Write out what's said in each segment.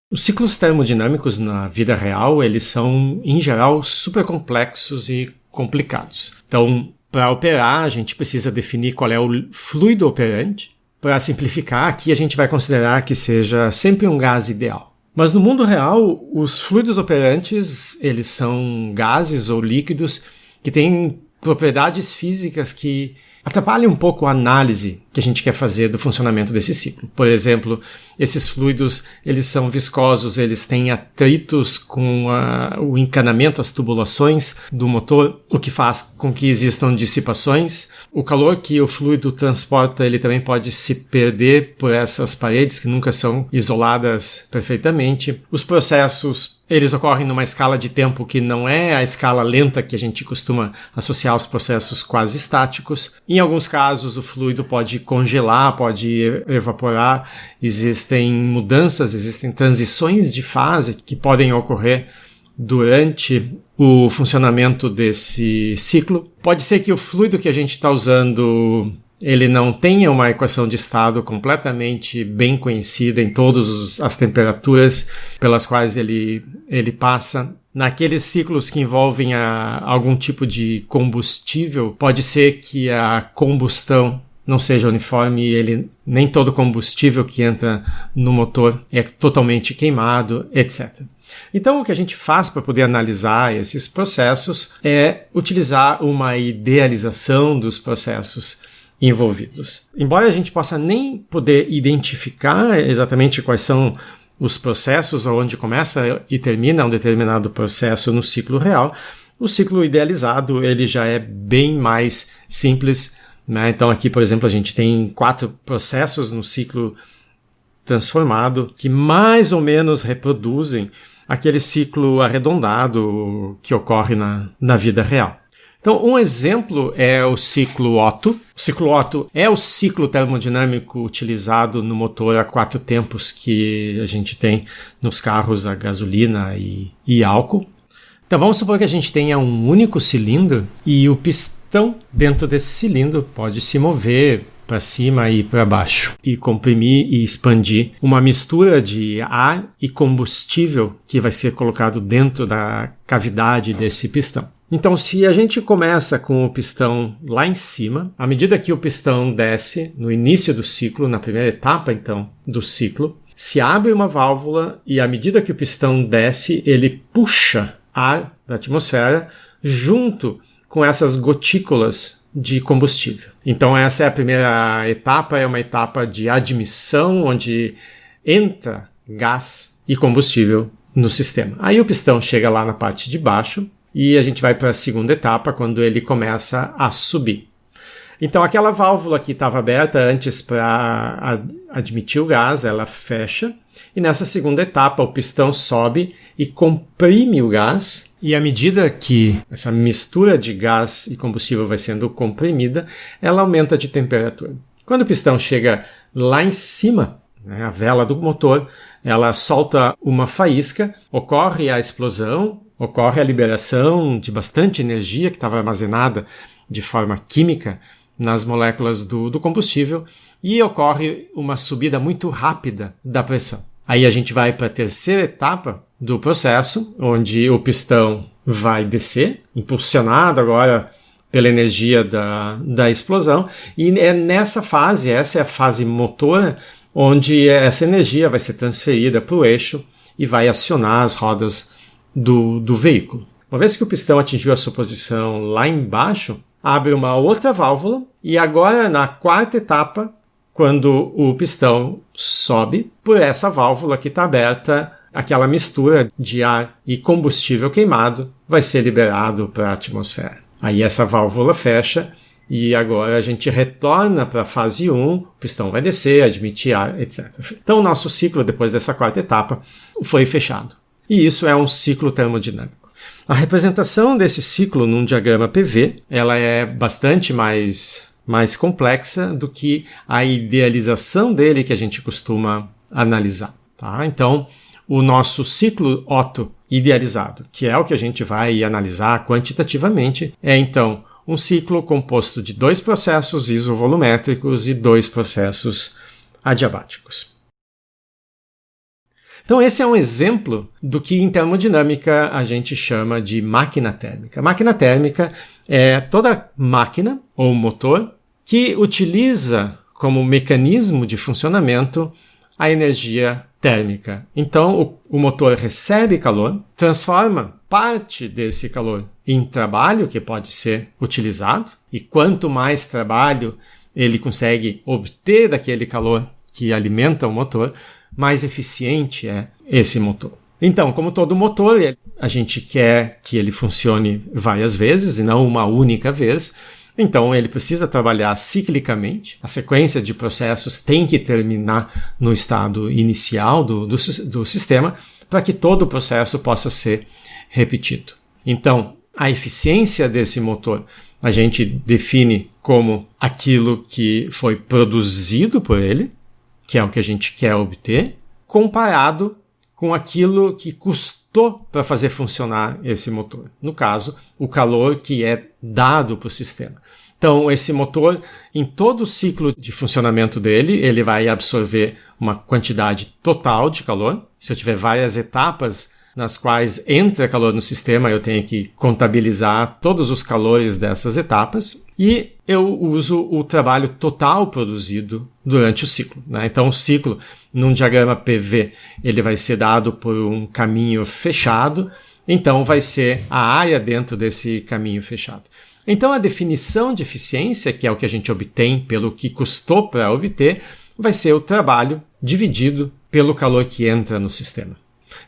Os ciclos termodinâmicos na vida real, eles são, em geral, super complexos e complicados. Então, para operar, a gente precisa definir qual é o fluido operante. Para simplificar, aqui a gente vai considerar que seja sempre um gás ideal. Mas no mundo real, os fluidos operantes, eles são gases ou líquidos que têm propriedades físicas que atrapalham um pouco a análise que a gente quer fazer do funcionamento desse ciclo. Por exemplo, esses fluidos, eles são viscosos, eles têm atritos com o encanamento, as tubulações do motor, o que faz com que existam dissipações. O calor que o fluido transporta, ele também pode se perder por essas paredes que nunca são isoladas perfeitamente. Os processos, eles ocorrem numa escala de tempo que não é a escala lenta que a gente costuma associar aos processos quase estáticos. Em alguns casos, o fluido pode congelar, pode evaporar. Existem mudanças, existem transições de fase que podem ocorrer durante o funcionamento desse ciclo. Pode ser que o fluido que a gente está usando ele não tenha uma equação de estado completamente bem conhecida em todas as temperaturas pelas quais ele passa. Naqueles ciclos que envolvem algum tipo de combustível, pode ser que a combustão não seja uniforme e nem todo combustível que entra no motor é totalmente queimado, etc. Então, o que a gente faz para poder analisar esses processos é utilizar uma idealização dos processos envolvidos. Embora a gente possa nem poder identificar exatamente quais são os processos onde começa e termina um determinado processo no ciclo real, o ciclo idealizado ele já é bem mais simples, né? Então aqui, por exemplo, a gente tem 4 processos no ciclo transformado que mais ou menos reproduzem aquele ciclo arredondado que ocorre na vida real. Então, um exemplo é o ciclo Otto. O ciclo Otto é o ciclo termodinâmico utilizado no motor a 4 tempos que a gente tem nos carros a gasolina e álcool. Então, vamos supor que a gente tenha um único cilindro e o pistão dentro desse cilindro pode se mover para cima e para baixo e comprimir e expandir uma mistura de ar e combustível que vai ser colocado dentro da cavidade desse pistão. Então, se a gente começa com o pistão lá em cima, à medida que o pistão desce, no início do ciclo, na primeira etapa, então, do ciclo, se abre uma válvula e à medida que o pistão desce, ele puxa ar da atmosfera junto com essas gotículas de combustível. Então, essa é a primeira etapa, é uma etapa de admissão, onde entra gás e combustível no sistema. Aí o pistão chega lá na parte de baixo, e a gente vai para a segunda etapa, quando ele começa a subir. Então, aquela válvula que estava aberta antes para admitir o gás, ela fecha. E nessa segunda etapa, o pistão sobe e comprime o gás. E à medida que essa mistura de gás e combustível vai sendo comprimida, ela aumenta de temperatura. Quando o pistão chega lá em cima, né, a vela do motor, ela solta uma faísca, ocorre a explosão, ocorre a liberação de bastante energia que estava armazenada de forma química nas moléculas do combustível e ocorre uma subida muito rápida da pressão. Aí a gente vai para a terceira etapa do processo, onde o pistão vai descer, impulsionado agora pela energia da explosão, e é nessa fase, essa é a fase motora, onde essa energia vai ser transferida para o eixo e vai acionar as rodas do veículo. Uma vez que o pistão atingiu a sua posição lá embaixo, abre uma outra válvula e agora na quarta etapa, quando o pistão sobe, por essa válvula que está aberta, aquela mistura de ar e combustível queimado vai ser liberado para a atmosfera. Aí essa válvula fecha e agora a gente retorna para a fase 1, o pistão vai descer, admitir ar, etc. Então o nosso ciclo depois dessa quarta etapa foi fechado. E isso é um ciclo termodinâmico. A representação desse ciclo num diagrama PV, ela é bastante mais complexa do que a idealização dele que a gente costuma analisar. Tá? Então, o nosso ciclo Otto idealizado, que é o que a gente vai analisar quantitativamente, é então um ciclo composto de 2 processos isovolumétricos e 2 processos adiabáticos. Então esse é um exemplo do que em termodinâmica a gente chama de máquina térmica. Máquina térmica é toda máquina ou motor que utiliza como mecanismo de funcionamento a energia térmica. Então o motor recebe calor, transforma parte desse calor em trabalho que pode ser utilizado, e quanto mais trabalho ele consegue obter daquele calor que alimenta o motor, mais eficiente é esse motor. Então, como todo motor, a gente quer que ele funcione várias vezes e não uma única vez. Então, ele precisa trabalhar ciclicamente. A sequência de processos tem que terminar no estado inicial do sistema para que todo o processo possa ser repetido. Então, a eficiência desse motor a gente define como aquilo que foi produzido por ele, que é o que a gente quer obter, comparado com aquilo que custou para fazer funcionar esse motor. No caso, o calor que é dado para o sistema. Então, esse motor, em todo o ciclo de funcionamento dele, ele vai absorver uma quantidade total de calor. Se eu tiver várias etapas nas quais entra calor no sistema, eu tenho que contabilizar todos os calores dessas etapas e eu uso o trabalho total produzido durante o ciclo, né? Então, o ciclo, num diagrama PV, ele vai ser dado por um caminho fechado, então vai ser a área dentro desse caminho fechado. Então, a definição de eficiência, que é o que a gente obtém pelo que custou para obter, vai ser o trabalho dividido pelo calor que entra no sistema.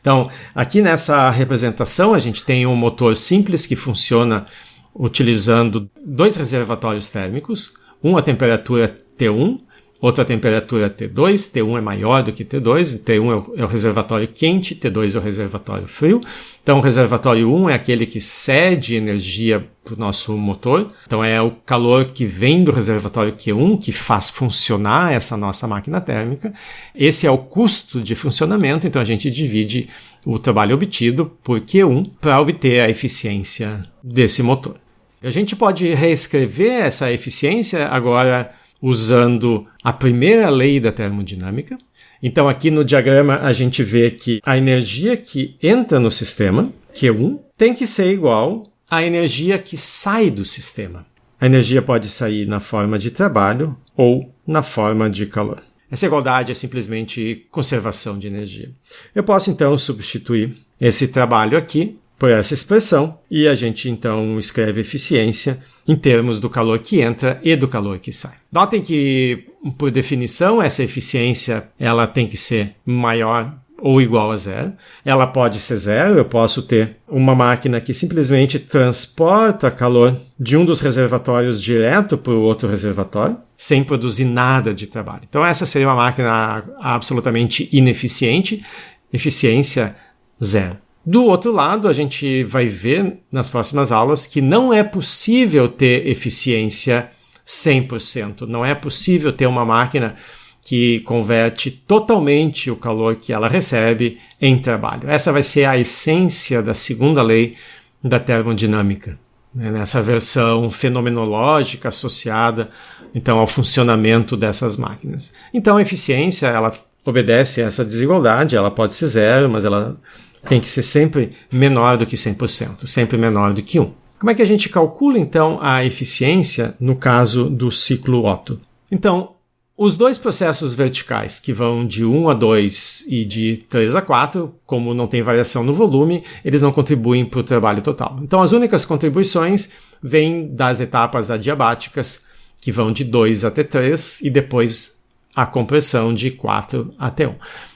Então, aqui nessa representação, a gente tem um motor simples que funciona utilizando dois reservatórios térmicos, um a temperatura T1, outra temperatura T2, T1 é maior do que T2, T1 é o reservatório quente, T2 é o reservatório frio. Então o reservatório 1 é aquele que cede energia para o nosso motor, então é o calor que vem do reservatório Q1 que faz funcionar essa nossa máquina térmica. Esse é o custo de funcionamento, então a gente divide o trabalho obtido por Q1 para obter a eficiência desse motor. A gente pode reescrever essa eficiência agora usando a primeira lei da termodinâmica. Então, aqui no diagrama, a gente vê que a energia que entra no sistema, Q1, tem que ser igual à energia que sai do sistema. A energia pode sair na forma de trabalho ou na forma de calor. Essa igualdade é simplesmente conservação de energia. Eu posso, então, substituir esse trabalho aqui por essa expressão e a gente, então, escreve eficiência em termos do calor que entra e do calor que sai. Notem que, por definição, essa eficiência ela tem que ser maior ou igual a zero. Ela pode ser zero, eu posso ter uma máquina que simplesmente transporta calor de um dos reservatórios direto para o outro reservatório, sem produzir nada de trabalho. Então essa seria uma máquina absolutamente ineficiente, eficiência zero. Do outro lado, a gente vai ver nas próximas aulas que não é possível ter eficiência 100%. Não é possível ter uma máquina que converte totalmente o calor que ela recebe em trabalho. Essa vai ser a essência da segunda lei da termodinâmica, né? Nessa versão fenomenológica associada então ao funcionamento dessas máquinas. Então a eficiência ela obedece a essa desigualdade, ela pode ser zero, mas ela tem que ser sempre menor do que 100%, sempre menor do que 1. Como é que a gente calcula, então, a eficiência no caso do ciclo Otto? Então, os dois processos verticais, que vão de 1 a 2 e de 3 a 4, como não tem variação no volume, eles não contribuem para o trabalho total. Então, as únicas contribuições vêm das etapas adiabáticas, que vão de 2 até 3, e depois a compressão de 4 até 1.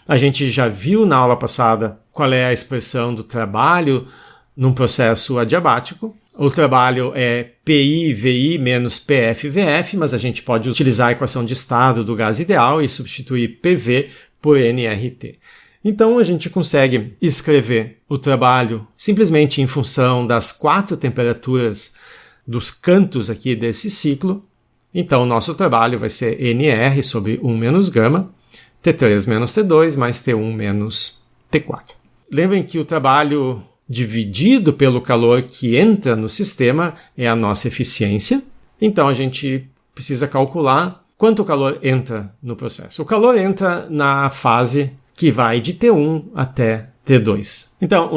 A gente já viu na aula passada qual é a expressão do trabalho num processo adiabático. O trabalho é PI-VI menos PF-VF, mas a gente pode utilizar a equação de estado do gás ideal e substituir PV por nRT. Então a gente consegue escrever o trabalho simplesmente em função das 4 temperaturas dos cantos aqui desse ciclo. Então o nosso trabalho vai ser NR sobre 1 menos gama, T3 menos T2 mais T1 menos T4. Lembrem que o trabalho dividido pelo calor que entra no sistema é a nossa eficiência. Então a gente precisa calcular quanto calor entra no processo. O calor entra na fase que vai de T1 até T2. Então,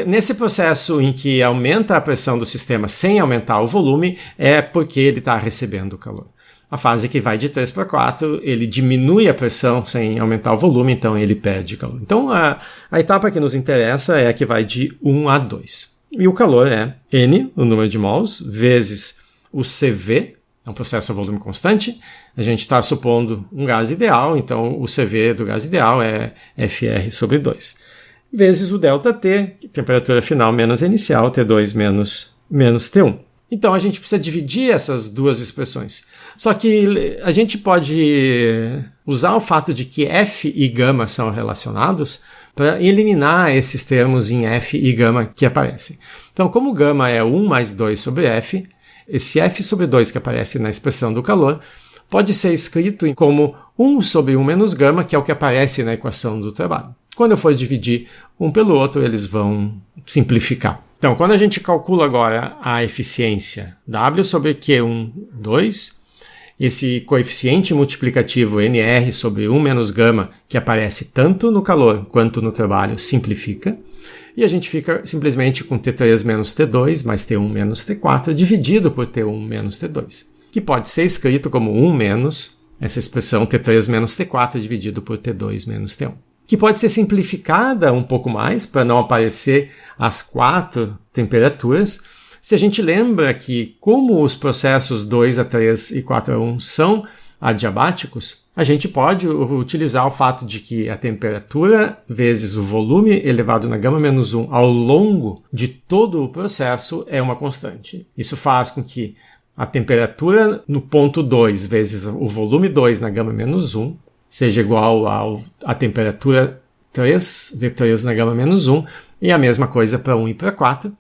nesse processo em que aumenta a pressão do sistema sem aumentar o volume, é porque ele está recebendo calor. A fase que vai de 3 para 4, ele diminui a pressão sem aumentar o volume, então ele perde calor. Então, a etapa que nos interessa é a que vai de 1 a 2. E o calor é N, o número de mols, vezes o CV, é um processo a volume constante. A gente está supondo um gás ideal, então o CV do gás ideal é FR sobre 2. Vezes o ΔT, temperatura final menos inicial, T2 menos T1. Então a gente precisa dividir essas duas expressões. Só que a gente pode usar o fato de que F e gama são relacionados para eliminar esses termos em F e gama que aparecem. Então, como gama é 1 mais 2 sobre F, esse F sobre 2 que aparece na expressão do calor pode ser escrito como 1 sobre 1 menos gama, que é o que aparece na equação do trabalho. Quando eu for dividir um pelo outro, eles vão simplificar. Então, quando a gente calcula agora a eficiência W sobre Q1, 2, esse coeficiente multiplicativo NR sobre 1 menos gama, que aparece tanto no calor quanto no trabalho, simplifica. E a gente fica simplesmente com T3 menos T2 mais T1 menos T4 dividido por T1 menos T2, que pode ser escrito como 1 menos essa expressão T3 menos T4 dividido por T2 menos T1. Que pode ser simplificada um pouco mais para não aparecer as 4 temperaturas. Se a gente lembra que como os processos 2 a 3 e 4 a 1 são adiabáticos, a gente pode utilizar o fato de que a temperatura vezes o volume elevado na gama menos 1 ao longo de todo o processo é uma constante. Isso faz com que a temperatura no ponto 2 vezes o volume 2 na gama menos 1 seja igual à temperatura 3, V3 na gama menos 1, e a mesma coisa para 1 e para 4.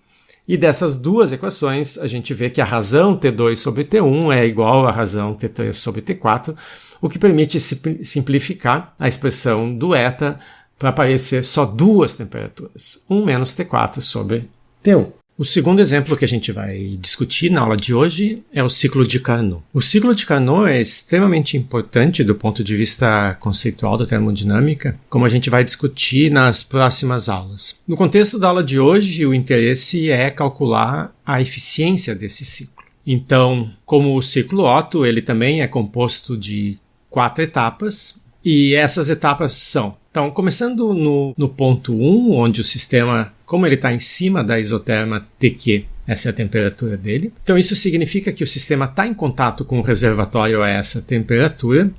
E dessas duas equações, a gente vê que a razão T2 sobre T1 é igual à razão T3 sobre T4, o que permite simplificar a expressão do eta para aparecer só duas temperaturas, 1 menos T4 sobre T1. O segundo exemplo que a gente vai discutir na aula de hoje é o ciclo de Carnot. O ciclo de Carnot é extremamente importante do ponto de vista conceitual da termodinâmica, como a gente vai discutir nas próximas aulas. No contexto da aula de hoje, o interesse é calcular a eficiência desse ciclo. Então, como o ciclo Otto, ele também é composto de 4 etapas, e essas etapas são... Então, começando no ponto 1, onde o sistema, como ele está em cima da isoterma TQ, essa é a temperatura dele. Então, isso significa que o sistema está em contato com o reservatório a essa temperatura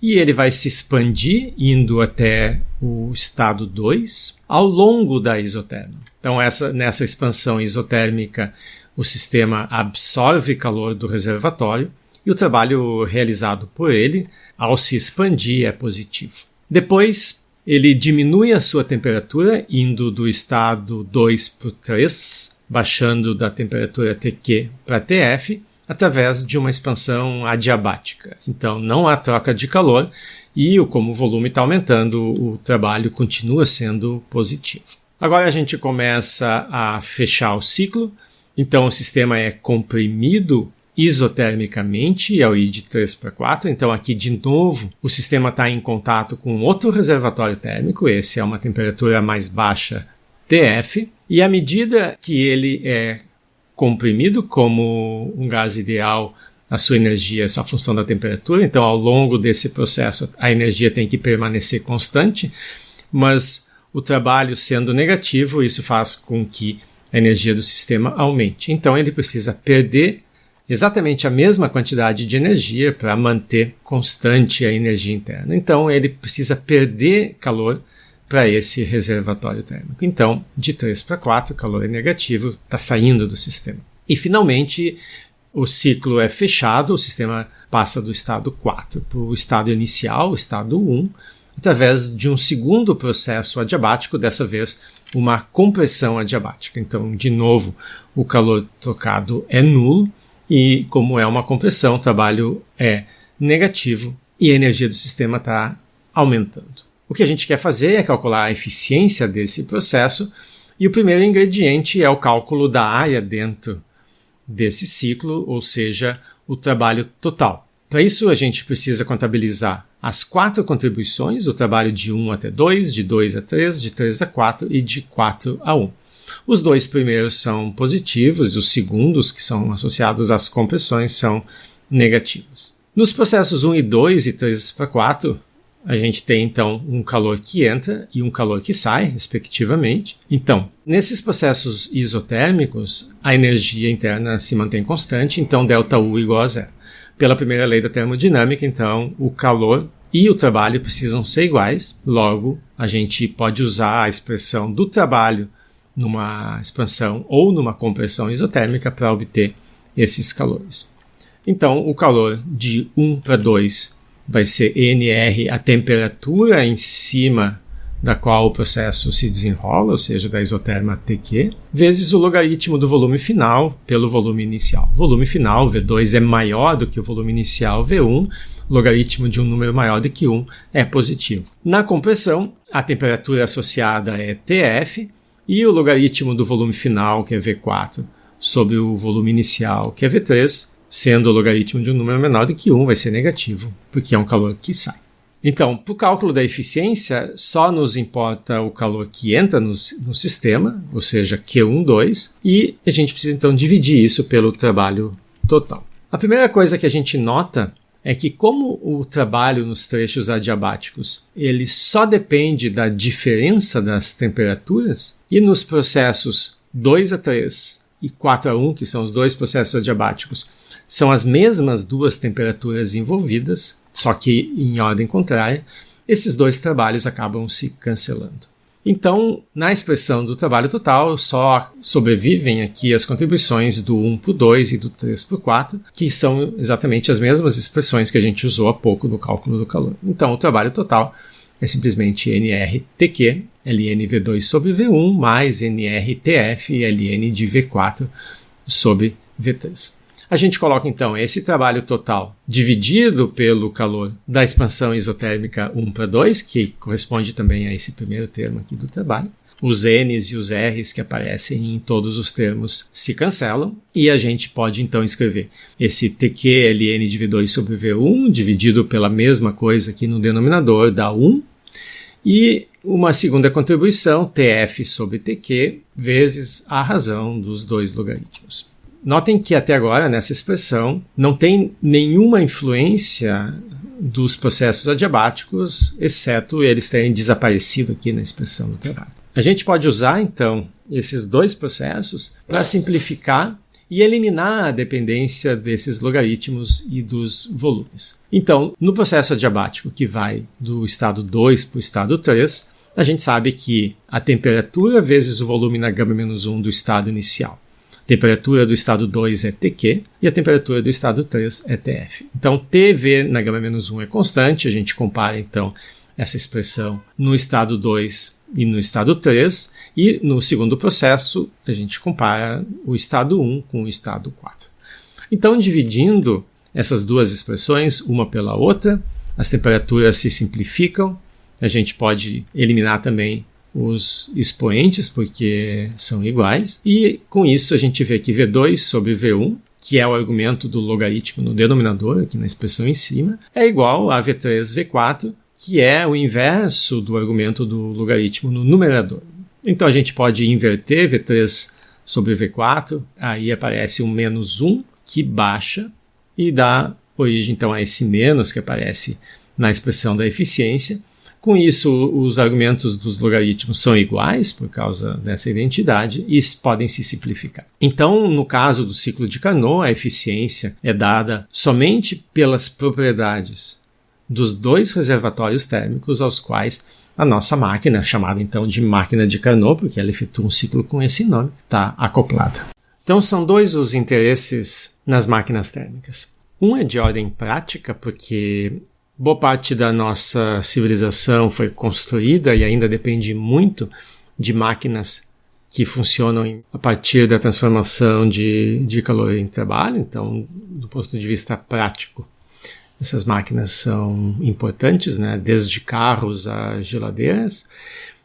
e ele vai se expandir indo até o estado 2 ao longo da isoterma. Então, nessa expansão isotérmica, o sistema absorve calor do reservatório e o trabalho realizado por ele, ao se expandir, é positivo. Depois, ele diminui a sua temperatura, indo do estado 2 para o 3, baixando da temperatura TQ para TF, através de uma expansão adiabática. Então, não há troca de calor e, como o volume está aumentando, o trabalho continua sendo positivo. Agora a gente começa a fechar o ciclo. Então, o sistema é comprimido isotermicamente ao ir de 3 para 4. Então aqui de novo o sistema está em contato com outro reservatório térmico, esse é uma temperatura mais baixa TF, e à medida que ele é comprimido como um gás ideal, a sua energia é só função da temperatura, então ao longo desse processo a energia tem que permanecer constante, mas o trabalho sendo negativo, isso faz com que a energia do sistema aumente. Então ele precisa perder exatamente a mesma quantidade de energia para manter constante a energia interna. Então, ele precisa perder calor para esse reservatório térmico. Então, de 3 para 4, o calor é negativo, está saindo do sistema. E, finalmente, o ciclo é fechado, o sistema passa do estado 4 para o estado inicial, o estado 1, através de um segundo processo adiabático, dessa vez uma compressão adiabática. Então, de novo, o calor trocado é nulo, e como é uma compressão, o trabalho é negativo e a energia do sistema está aumentando. O que a gente quer fazer é calcular a eficiência desse processo e o primeiro ingrediente é o cálculo da área dentro desse ciclo, ou seja, o trabalho total. Para isso a gente precisa contabilizar as 4 contribuições, o trabalho de 1 até 2, de 2 a 3, de 3 a 4 e de 4 a 1. Os 2 primeiros são positivos e os segundos, que são associados às compressões, são negativos. Nos processos 1 e 2 e 3 para 4, a gente tem então um calor que entra e um calor que sai, respectivamente. Então, nesses processos isotérmicos, a energia interna se mantém constante, então ΔU igual a zero. Pela primeira lei da termodinâmica, então, o calor e o trabalho precisam ser iguais, logo a gente pode usar a expressão do trabalho numa expansão ou numa compressão isotérmica para obter esses calores. Então, o calor de 1 para 2 vai ser NR, a temperatura em cima da qual o processo se desenrola, ou seja, da isoterma TQ, vezes o logaritmo do volume final pelo volume inicial. O volume final, V2, é maior do que o volume inicial, V1, logaritmo de um número maior do que 1 é positivo. Na compressão, a temperatura associada é TF, e o logaritmo do volume final, que é V4, sobre o volume inicial, que é V3, sendo o logaritmo de um número menor do que 1, vai ser negativo, porque é um calor que sai. Então, para o cálculo da eficiência, só nos importa o calor que entra no sistema, ou seja, Q12, e a gente precisa então dividir isso pelo trabalho total. A primeira coisa que a gente nota é que como o trabalho nos trechos adiabáticos ele só depende da diferença das temperaturas, e nos processos 2 a 3 e 4 a 1, que são os 2 processos adiabáticos, são as mesmas 2 temperaturas envolvidas, só que em ordem contrária, esses 2 trabalhos acabam se cancelando. Então, na expressão do trabalho total, só sobrevivem aqui as contribuições do 1 para o 2 e do 3 para o 4, que são exatamente as mesmas expressões que a gente usou há pouco no cálculo do calor. Então, o trabalho total é simplesmente NRTQ, ln V2 sobre V1, mais NRTF, ln de V4 sobre V3. A gente coloca então esse trabalho total dividido pelo calor da expansão isotérmica 1 para 2, que corresponde também a esse primeiro termo aqui do trabalho. Os N's e os R's que aparecem em todos os termos se cancelam e a gente pode então escrever esse TQ ln de V2 sobre V1 dividido pela mesma coisa aqui no denominador dá 1 e uma segunda contribuição TF sobre TQ vezes a razão dos 2 logaritmos. Notem que até agora, nessa expressão, não tem nenhuma influência dos processos adiabáticos, exceto eles terem desaparecido aqui na expressão do trabalho. A gente pode usar, então, esses 2 processos para simplificar e eliminar a dependência desses logaritmos e dos volumes. Então, no processo adiabático que vai do estado 2 para o estado 3, a gente sabe que a temperatura vezes o volume na γ-1 do estado inicial. A temperatura do estado 2 é TQ e a temperatura do estado 3 é TF. Então, TV na γ-1 é constante, a gente compara então essa expressão no estado 2 e no estado 3, e no segundo processo a gente compara o estado 1 com o estado 4. Então, dividindo essas 2 expressões, uma pela outra, as temperaturas se simplificam, a gente pode eliminar também os expoentes, porque são iguais, e com isso a gente vê que V2 sobre V1, que é o argumento do logaritmo no denominador, aqui na expressão em cima, é igual a V3, V4, que é o inverso do argumento do logaritmo no numerador. Então a gente pode inverter V3 sobre V4, aí aparece um menos 1, que baixa, e dá origem então a esse menos que aparece na expressão da eficiência. Com isso, os argumentos dos logaritmos são iguais por causa dessa identidade e podem se simplificar. Então, no caso do ciclo de Carnot, a eficiência é dada somente pelas propriedades dos 2 reservatórios térmicos aos quais a nossa máquina, chamada então de máquina de Carnot, porque ela efetua um ciclo com esse nome, está acoplada. Então, são 2 os interesses nas máquinas térmicas. Um é de ordem prática, porque boa parte da nossa civilização foi construída e ainda depende muito de máquinas que funcionam a partir da transformação de calor em trabalho. Então, do ponto de vista prático, essas máquinas são importantes, né? Desde carros a geladeiras.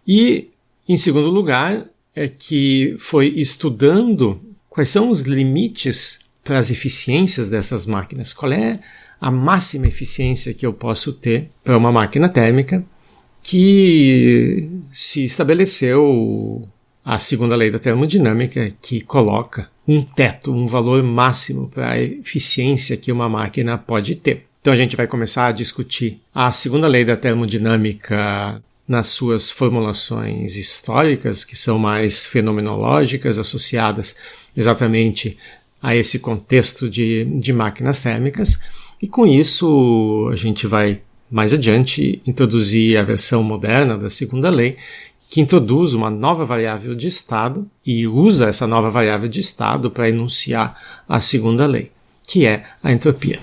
E, em segundo lugar, é que foi estudando quais são os limites para as eficiências dessas máquinas. Qual é a máxima eficiência que eu posso ter para uma máquina térmica, que se estabeleceu a segunda lei da termodinâmica, que coloca um teto, um valor máximo para a eficiência que uma máquina pode ter. Então a gente vai começar a discutir a segunda lei da termodinâmica nas suas formulações históricas, que são mais fenomenológicas, associadas exatamente a esse contexto de máquinas térmicas, e com isso a gente vai mais adiante introduzir a versão moderna da segunda lei, que introduz uma nova variável de estado e usa essa nova variável de estado para enunciar a segunda lei, que é a entropia.